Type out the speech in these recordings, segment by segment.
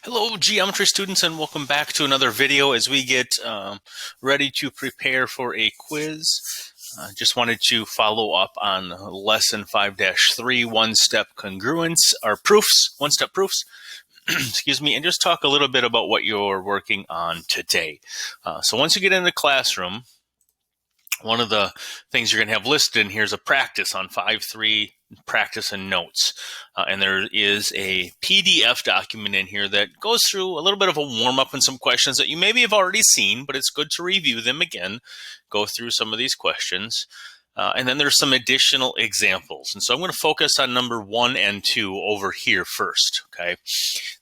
Hello, geometry students, and welcome back to another video as we get ready to prepare for a quiz. Just wanted to follow up on lesson 5-3, one-step congruence, or proofs, one-step proofs, excuse me, and just talk a little bit about what you're working on today. So once you get in the classroom, one of the things you're going to have listed in here is a practice on 5-3, practice and notes. And there is a PDF document in here that goes through a little bit of a warm-up and some questions that you maybe have already seen, but it's good to review them again, go through some of these questions. And then there's some additional examples. And so I'm going to focus on number 1 and 2 over here first, okay?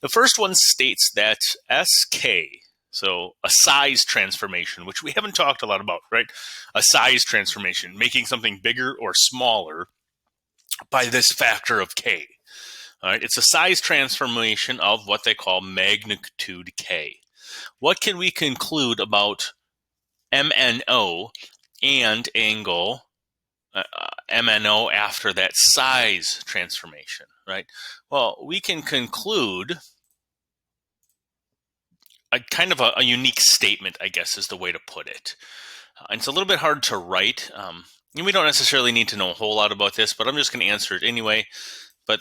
The first one states that SK, so a size transformation, which we haven't talked a lot about, right? A size transformation, making something bigger or smaller by this factor of K. All right, it's a size transformation of what they call magnitude K. What can we conclude about MNO and angle MNO after that size transformation, right? Well, we can conclude a kind of a unique statement, I guess, is the way to put it. And it's a little bit hard to write. And we don't necessarily need to know a whole lot about this, but I'm just going to answer it anyway. But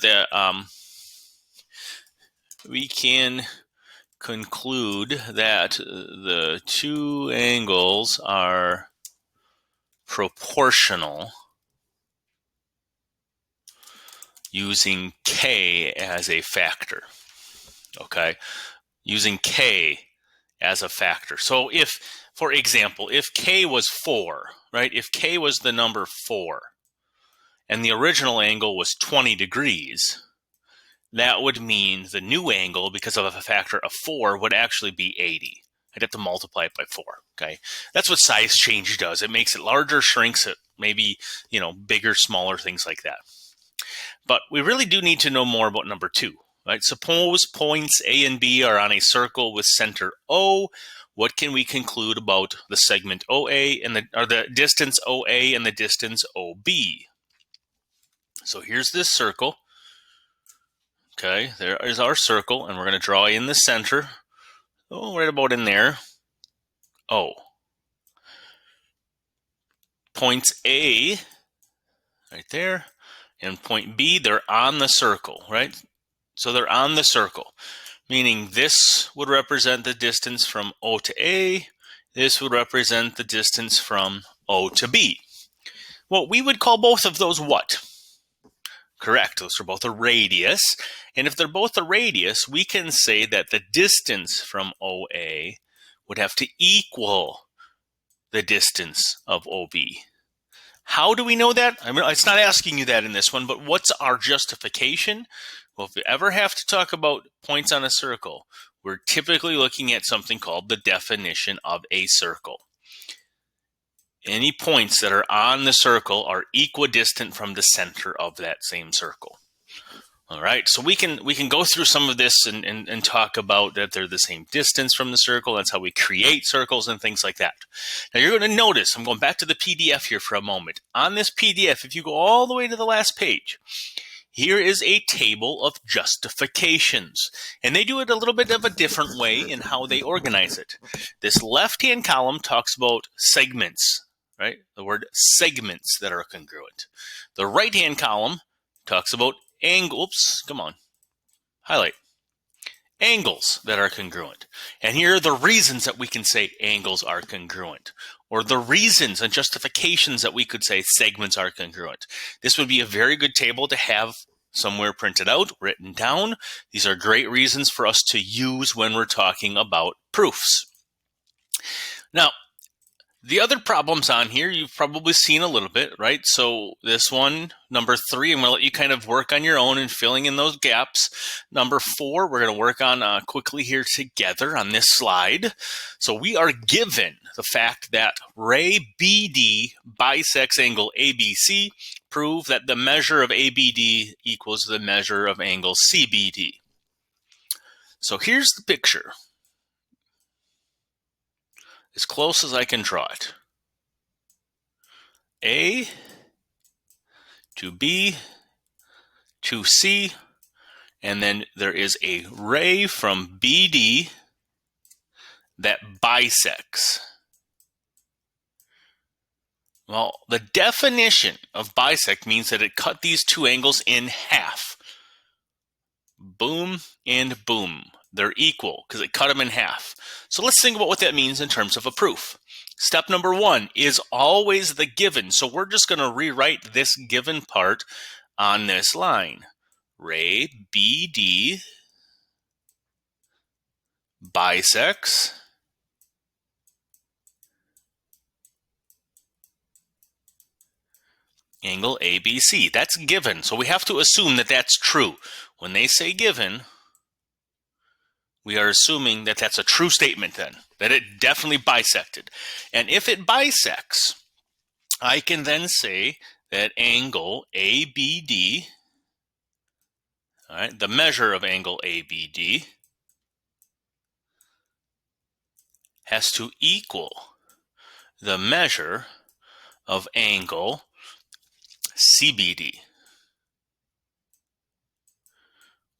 we can conclude that the two angles are proportional using K as a factor. Okay? Using K as a factor. So if, for example, if K was 4, right? If K was the number 4 and the original angle was 20 degrees, that would mean the new angle, because of a factor of 4, would actually be 80. I'd have to multiply it by 4, okay? That's what size change does. It makes it larger, shrinks it, maybe, bigger, smaller, things like that. But we really do need to know more about number 2. Right? Suppose points A and B are on a circle with center O. What can we conclude about the segment OA and the distance OA and the distance OB? So here's this circle. Okay, there is our circle, and we're going to draw in the center. Oh, right about in there. O. Points A, right there, and point B, they're on the circle, right? So they're on the circle, meaning this would represent the distance from O to A. This would represent the distance from O to B. Well, we would call both of those what? Correct. Those are both a radius. And if they're both a radius, we can say that the distance from OA would have to equal the distance of OB. How do we know that? I mean, it's not asking you that in this one, but what's our justification? Well, if we ever have to talk about points on a circle, we're typically looking at something called the definition of a circle. Any points that are on the circle are equidistant from the center of that same circle. All right, so we can go through some of this and talk about that they're the same distance from the circle. That's how we create circles and things like that. Now you're going to notice, I'm going back to the PDF here for a moment. On this PDF, if you go all the way to the last page, here is a table of justifications, and they do it a little bit of a different way in how they organize it. This left-hand column talks about segments, right? The word segments that are congruent. The right-hand column talks about angles. Come on, highlight. Angles that are congruent. And here are the reasons that we can say angles are congruent, or the reasons and justifications that we could say segments are congruent. This would be a very good table to have somewhere printed out, written down. These are great reasons for us to use when we're talking about proofs. Now, the other problems on here, you've probably seen a little bit, right? So this one, number 3, I'm going to let you kind of work on your own and filling in those gaps. Number 4, we're going to work on quickly here together on this slide. So we are given the fact that ray BD bisects angle ABC. Prove that the measure of ABD equals the measure of angle CBD. So here's the picture, as close as I can draw it. A to B to C and then there is a ray from BD that bisects. Well, the definition of bisect means that it cut these two angles in half. Boom and boom. They're equal because it cut them in half. So let's think about what that means in terms of a proof. Step number 1 is always the given. So we're just going to rewrite this given part on this line. Ray BD bisects angle ABC. That's given. So we have to assume that that's true. When they say given, we are assuming that that's a true statement then, that it definitely bisected. And if it bisects, I can then say that angle ABD, all right, the measure of angle ABD, has to equal the measure of angle CBD.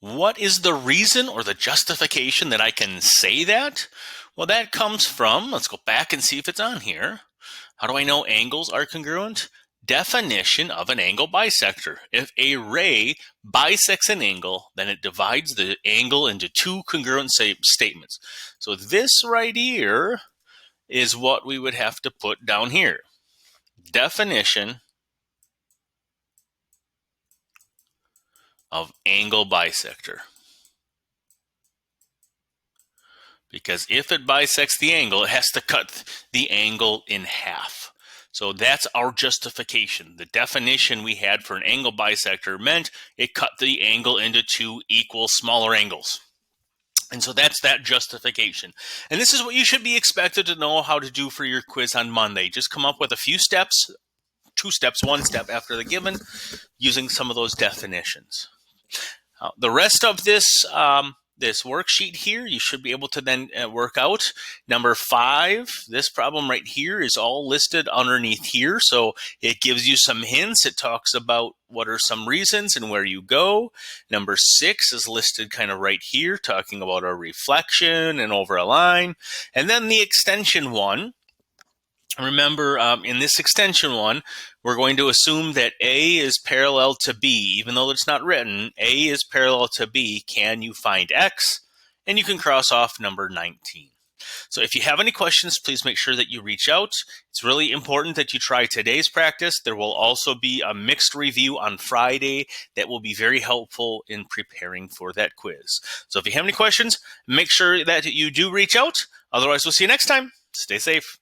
What is the reason or the justification that I can say that? Well, that comes from, let's go back and see if it's on here. How do I know angles are congruent? Definition of an angle bisector. If a ray bisects an angle, then it divides the angle into two congruent statements. So this right here is what we would have to put down here. Definition of angle bisector. Because if it bisects the angle, it has to cut the angle in half. So that's our justification. The definition we had for an angle bisector meant it cut the angle into two equal smaller angles. And so that's that justification. And this is what you should be expected to know how to do for your quiz on Monday. Just come up with a few steps, 2 steps, 1 step after the given, using some of those definitions. The rest of this this worksheet here, you should be able to then work out. Number 5, this problem right here is all listed underneath here. So it gives you some hints. It talks about what are some reasons and where you go. Number 6 is listed kind of right here, talking about a reflection and over a line. And then the extension one. Remember, in this extension one, we're going to assume that A is parallel to B. Even though it's not written, A is parallel to B. Can you find X? And you can cross off number 19. So if you have any questions, please make sure that you reach out. It's really important that you try today's practice. There will also be a mixed review on Friday that will be very helpful in preparing for that quiz. So if you have any questions, make sure that you do reach out. Otherwise, we'll see you next time. Stay safe.